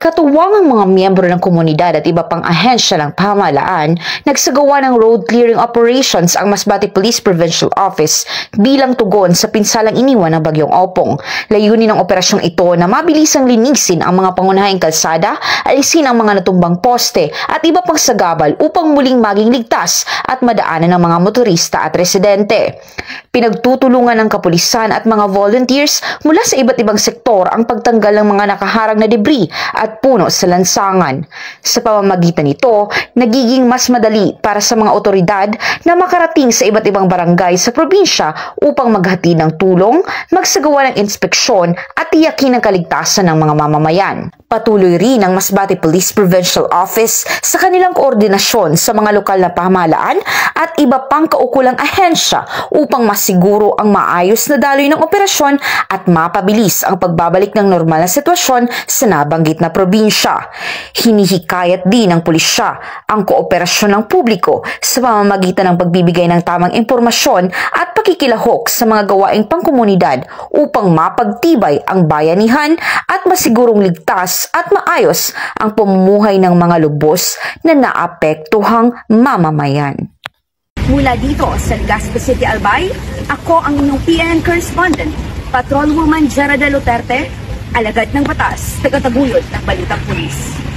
Katuwang ang mga miyembro ng komunidad at iba pang ahensya ng pamahalaan, nagsagawa ng road clearing operations ang Masbate Police Provincial Office bilang tugon sa pinsalang iniwan ng Bagyong Opong. Layunin ng operasyong ito na mabilisang linisin ang mga pangunahing kalsada, alisin ang mga natumbang poste at iba pang sagabal upang muling maging ligtas at madaanan ng mga motorista at residente. Pinagtutulungan ng kapulisan at mga volunteers mula sa iba't ibang sektor ang pagtanggal ng mga nakaharang na debris at puno sa lansangan. Sa pamamagitan nito, nagiging mas madali para sa mga otoridad na makarating sa iba't ibang barangay sa probinsya upang maghatid ng tulong, magsagawa ng inspeksyon at tiyakin ang kaligtasan ng mga mamamayan. Patuloy rin ang Masbate Police Provincial Office sa kanilang koordinasyon sa mga lokal na pamahalaan at iba pang kaukulang ahensya upang masiguro ang maayos na daloy ng operasyon at mapabilis ang pagbabalik ng normal na sitwasyon sa nabanggit na probinsya. Hinihikayat din ng pulisya ang kooperasyon ng publiko sa pamamagitan ng pagbibigay ng tamang impormasyon at pakikilahok sa mga gawaing pangkomunidad upang mapagtibay ang bayanihan at masigurong ligtas at maayos ang pamumuhay ng mga lubos na naapektuhang mamamayan. Mula dito sa Legazpi City, Albay, ako ang inyong PNN correspondent, Patrolwoman Jara de Luterte, alagad ng batas, tagataguyod ng Balitang Pulis.